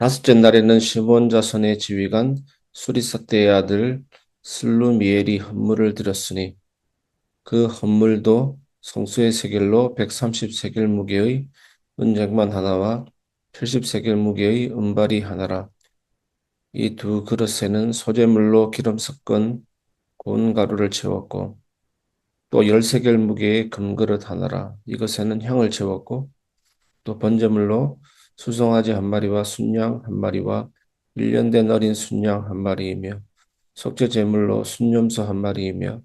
다섯째 날에는 시몬 자손의 지휘관 수리사대의 아들 슬루미엘이 헌물을 드렸으니 그 헌물도 성수의 세겔로 130세겔 무게의 은쟁반 하나와 70세겔 무게의 은발이 하나라. 이 두 그릇에는 소재물로 기름 섞은 고운 가루를 채웠고 또 10세겔 무게의 금그릇 하나라. 이것에는 향을 채웠고 또 번제물로 수송아지 한 마리와 순양 한 마리와 1년 된 어린 순양 한 마리이며 속죄 제물로 순염소 한 마리이며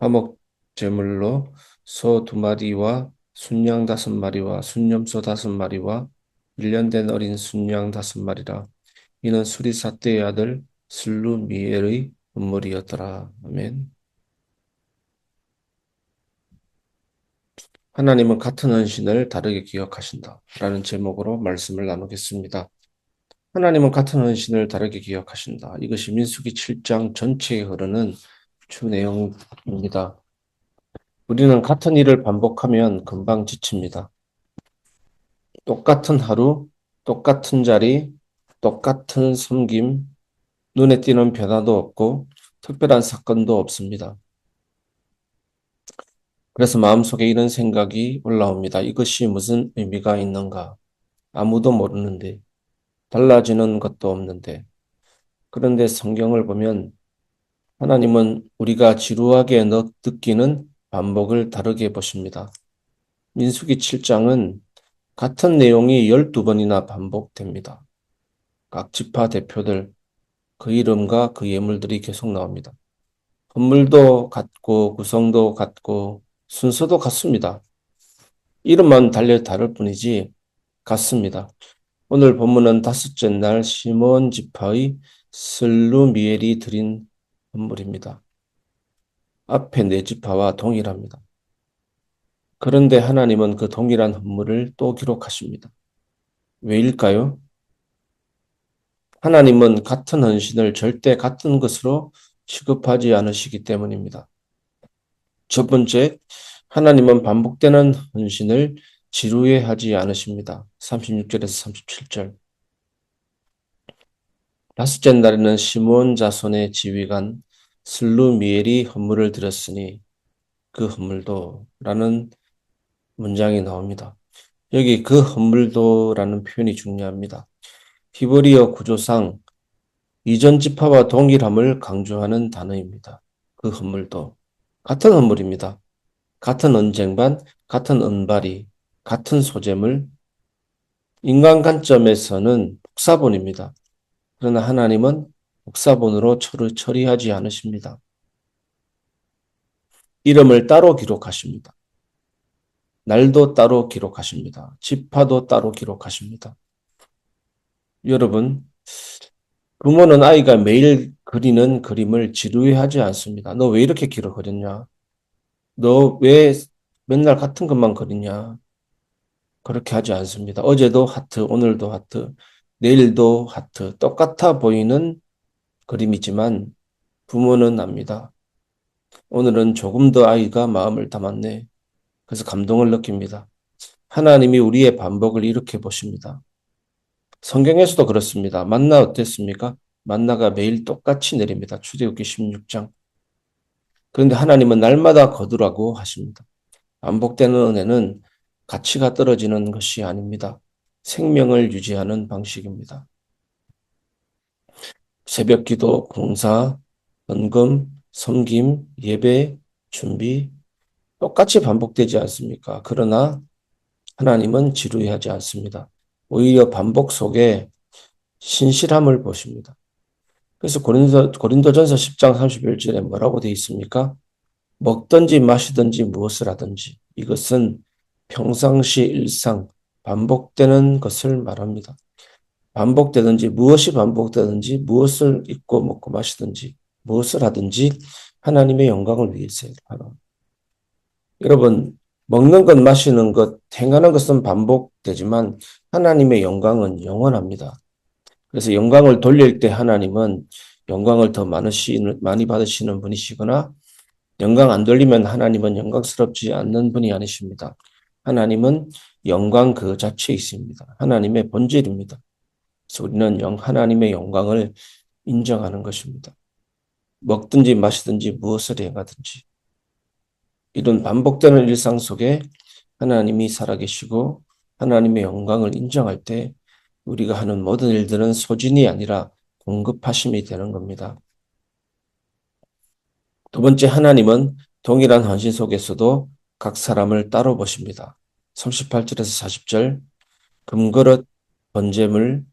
화목 제물로 소 두 마리와 순양 다섯 마리와 순염소 다섯 마리와 1년 된 어린 순양 다섯 마리라. 이는 수리사대의 아들 슬루미엘의 건물이었더라. 아멘. 하나님은 같은 헌신을 다르게 기억하신다. 라는 제목으로 말씀을 나누겠습니다. 하나님은 같은 헌신을 다르게 기억하신다. 이것이 민수기 7장 전체에 흐르는 주 내용입니다. 우리는 같은 일을 반복하면 금방 지칩니다. 똑같은 하루, 똑같은 자리, 똑같은 섬김, 눈에 띄는 변화도 없고 특별한 사건도 없습니다. 그래서 마음속에 이런 생각이 올라옵니다. 이것이 무슨 의미가 있는가? 아무도 모르는데, 달라지는 것도 없는데. 그런데 성경을 보면 하나님은 우리가 지루하게 느끼는 반복을 다르게 보십니다. 민수기 7장은 같은 내용이 12번이나 반복됩니다. 각 지파 대표들, 그 이름과 그 예물들이 계속 나옵니다. 건물도 같고 구성도 같고 순서도 같습니다. 이름만 달려 다를 뿐이지 같습니다. 오늘 본문은 다섯째 날 시몬 지파의 슬루미엘이 드린 건물입니다. 앞에 네 지파와 동일합니다. 그런데 하나님은 그 동일한 헌물을 또 기록하십니다. 왜일까요? 하나님은 같은 헌신을 절대 같은 것으로 취급하지 않으시기 때문입니다. 첫 번째, 하나님은 반복되는 헌신을 지루해하지 않으십니다. 36절에서 37절. 다섯째 날에는 시몬 자손의 지휘관 슬루미엘이 헌물을 드렸으니 그 헌물도 라는 문장이 나옵니다. 여기 그 헌물도라는 표현이 중요합니다. 히브리어 구조상 이전 지파와 동일함을 강조하는 단어입니다. 그 헌물도 같은 헌물입니다. 같은 언쟁반, 같은 은발이, 같은 소재물, 인간 관점에서는 복사본입니다. 그러나 하나님은 복사본으로 처리하지 않으십니다. 이름을 따로 기록하십니다. 날도 따로 기록하십니다. 지파도 따로 기록하십니다. 여러분, 부모는 아이가 매일 그리는 그림을 지루해하지 않습니다. 너 왜 이렇게 길어 그렸냐? 너 왜 맨날 같은 것만 그리냐? 그렇게 하지 않습니다. 어제도 하트, 오늘도 하트, 내일도 하트. 똑같아 보이는 그림이지만 부모는 압니다. 오늘은 조금 더 아이가 마음을 담았네. 그래서 감동을 느낍니다. 하나님이 우리의 반복을 이렇게 보십니다. 성경에서도 그렇습니다. 만나 어땠습니까? 만나가 매일 똑같이 내립니다. 출애굽기 16장. 그런데 하나님은 날마다 거두라고 하십니다. 반복되는 은혜는 가치가 떨어지는 것이 아닙니다. 생명을 유지하는 방식입니다. 새벽 기도, 봉사, 헌금, 섬김, 예배, 준비 똑같이 반복되지 않습니까? 그러나 하나님은 지루해하지 않습니다. 오히려 반복 속에 신실함을 보십니다. 그래서 고린도전서 10장 31절에 뭐라고 되어 있습니까? 먹든지 마시든지 무엇을 하든지 이것은 평상시 일상 반복되는 것을 말합니다. 반복되든지 무엇이 반복되든지 무엇을 입고 먹고 마시든지 무엇을 하든지 하나님의 영광을 위해서 하라. 여러분, 먹는 것, 마시는 것, 행하는 것은 반복되지만 하나님의 영광은 영원합니다. 그래서 영광을 돌릴 때 하나님은 영광을 더 많이 받으시는 분이시거나 영광 안 돌리면 하나님은 영광스럽지 않는 분이 아니십니다. 하나님은 영광 그 자체에 있습니다. 하나님의 본질입니다. 그래서 우리는 하나님의 영광을 인정하는 것입니다. 먹든지 마시든지 무엇을 행하든지 이런 반복되는 일상 속에 하나님이 살아계시고 하나님의 영광을 인정할 때 우리가 하는 모든 일들은 소진이 아니라 공급하심이 되는 겁니다. 두 번째, 하나님은 동일한 헌신 속에서도 각 사람을 따로 보십니다. 38절에서 40절, 금그릇, 번제물,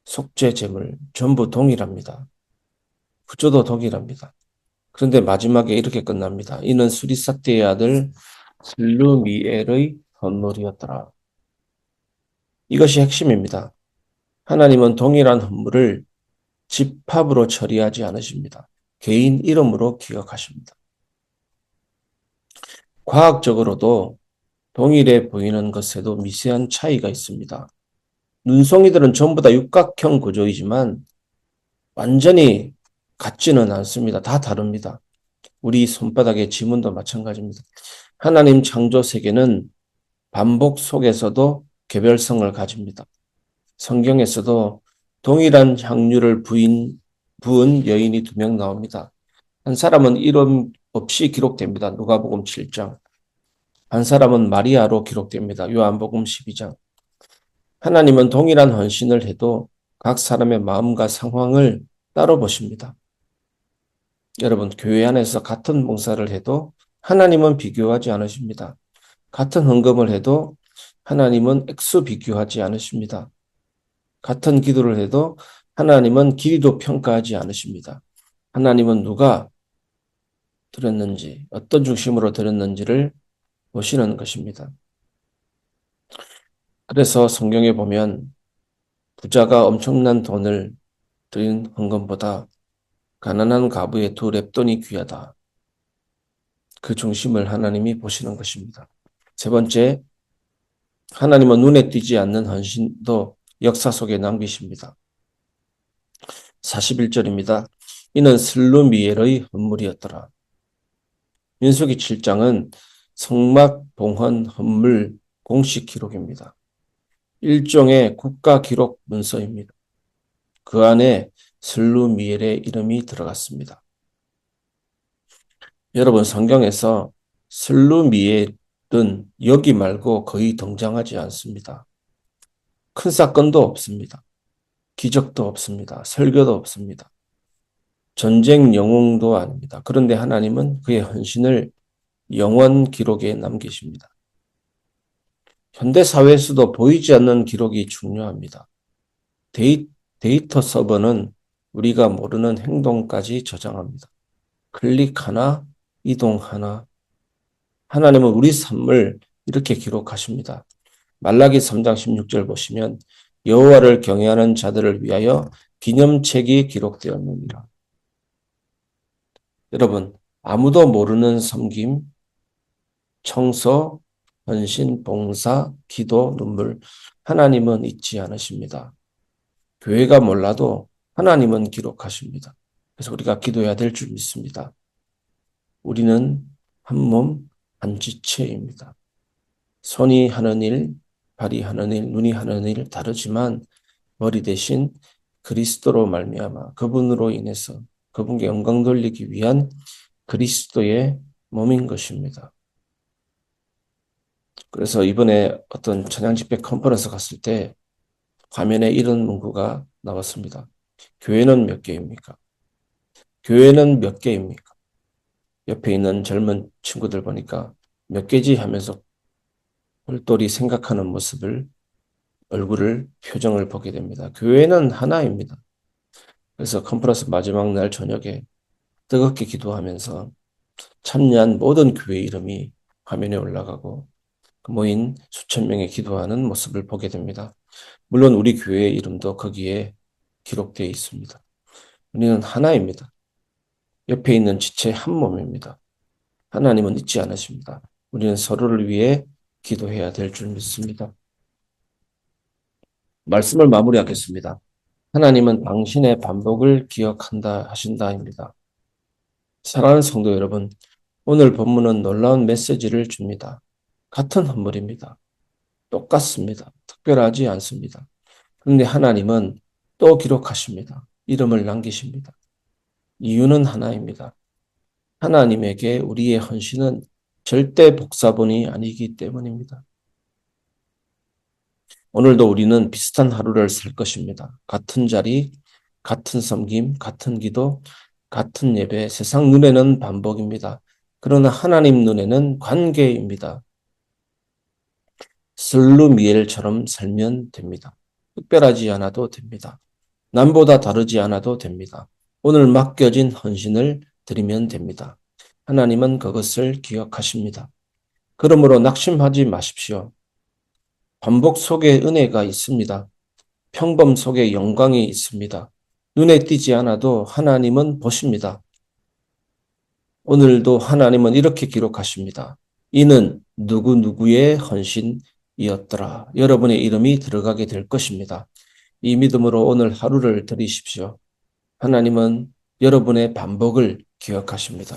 속죄제물 전부 동일합니다. 구조도 동일합니다. 그런데 마지막에 이렇게 끝납니다. 이는 수리삭대의 아들 슬루미엘의 헌물이었더라. 이것이 핵심입니다. 하나님은 동일한 헌물을 집합으로 처리하지 않으십니다. 개인 이름으로 기억하십니다. 과학적으로도 동일해 보이는 것에도 미세한 차이가 있습니다. 눈송이들은 전부 다 육각형 구조이지만 완전히 같지는 않습니다. 다 다릅니다. 우리 손바닥의 지문도 마찬가지입니다. 하나님 창조 세계는 반복 속에서도 개별성을 가집니다. 성경에서도 동일한 향유를 부은 여인이 2명 나옵니다. 한 사람은 이름 없이 기록됩니다. 누가복음 7장. 한 사람은 마리아로 기록됩니다. 요한복음 12장. 하나님은 동일한 헌신을 해도 각 사람의 마음과 상황을 따로 보십니다. 여러분, 교회 안에서 같은 봉사를 해도 하나님은 비교하지 않으십니다. 같은 헌금을 해도 하나님은 액수 비교하지 않으십니다. 같은 기도를 해도 하나님은 길이도 평가하지 않으십니다. 하나님은 누가 드렸는지, 어떤 중심으로 드렸는지를 보시는 것입니다. 그래서 성경에 보면 부자가 엄청난 돈을 드린 헌금보다 가난한 과부의 2렙돈이 귀하다. 그 중심을 하나님이 보시는 것입니다. 세 번째, 하나님은 눈에 띄지 않는 헌신도 역사 속에 남기십니다. 41절입니다. 이는 슬루미엘의 헌물이었더라. 민수기 7장은 성막 봉헌 헌물 공식 기록입니다. 일종의 국가 기록 문서입니다. 그 안에 슬루미엘의 이름이 들어갔습니다. 여러분, 성경에서 슬루미엘은 여기 말고 거의 등장하지 않습니다. 큰 사건도 없습니다. 기적도 없습니다. 설교도 없습니다. 전쟁 영웅도 아닙니다. 그런데 하나님은 그의 헌신을 영원 기록에 남기십니다. 현대 사회에서도 보이지 않는 기록이 중요합니다. 데이터 서버는 우리가 모르는 행동까지 저장합니다. 클릭 하나, 이동 하나. 하나님은 우리 삶을 이렇게 기록하십니다. 말라기 3장 16절 보시면 여호와를 경외하는 자들을 위하여 기념책이 기록되었느니라. 여러분, 아무도 모르는 섬김, 청소, 헌신, 봉사, 기도, 눈물, 하나님은 잊지 않으십니다. 교회가 몰라도 하나님은 기록하십니다. 그래서 우리가 기도해야 될 줄 믿습니다. 우리는 한 몸, 한 지체입니다. 손이 하는 일, 발이 하는 일, 눈이 하는 일 다르지만 머리 대신 그리스도로 말미암아 그분으로 인해서 그분께 영광 돌리기 위한 그리스도의 몸인 것입니다. 그래서 이번에 어떤 찬양 집회 컨퍼런스 갔을 때 화면에 이런 문구가 나왔습니다. 교회는 몇 개입니까? 교회는 몇 개입니까? 옆에 있는 젊은 친구들 보니까 몇 개지 하면서 똘똘히 생각하는 모습을 얼굴을 표정을 보게 됩니다. 교회는 하나입니다. 그래서 컨퍼런스 마지막 날 저녁에 뜨겁게 기도하면서 참여한 모든 교회 이름이 화면에 올라가고 모인 수천 명의 기도하는 모습을 보게 됩니다. 물론 우리 교회의 이름도 거기에 기록되어 있습니다. 우리는 하나입니다. 옆에 있는 지체 한 몸입니다. 하나님은 잊지 않으십니다. 우리는 서로를 위해 기도해야 될 줄 믿습니다. 말씀을 마무리하겠습니다. 하나님은 당신의 반복을 기억한다 하신다입니다. 사랑하는 성도 여러분, 오늘 본문은 놀라운 메시지를 줍니다. 같은 헌물입니다. 똑같습니다. 특별하지 않습니다. 그런데 하나님은 또 기록하십니다. 이름을 남기십니다. 이유는 하나입니다. 하나님에게 우리의 헌신은 절대 복사본이 아니기 때문입니다. 오늘도 우리는 비슷한 하루를 살 것입니다. 같은 자리, 같은 섬김, 같은 기도, 같은 예배, 세상 눈에는 반복입니다. 그러나 하나님 눈에는 관계입니다. 슬루미엘처럼 살면 됩니다. 특별하지 않아도 됩니다. 남보다 다르지 않아도 됩니다. 오늘 맡겨진 헌신을 드리면 됩니다. 하나님은 그것을 기억하십니다. 그러므로 낙심하지 마십시오. 반복 속에 은혜가 있습니다. 평범 속에 영광이 있습니다. 눈에 띄지 않아도 하나님은 보십니다. 오늘도 하나님은 이렇게 기록하십니다. 이는 누구누구의 헌신이었더라. 여러분의 이름이 들어가게 될 것입니다. 이 믿음으로 오늘 하루를 드리십시오. 하나님은 여러분의 반복을 기억하십니다.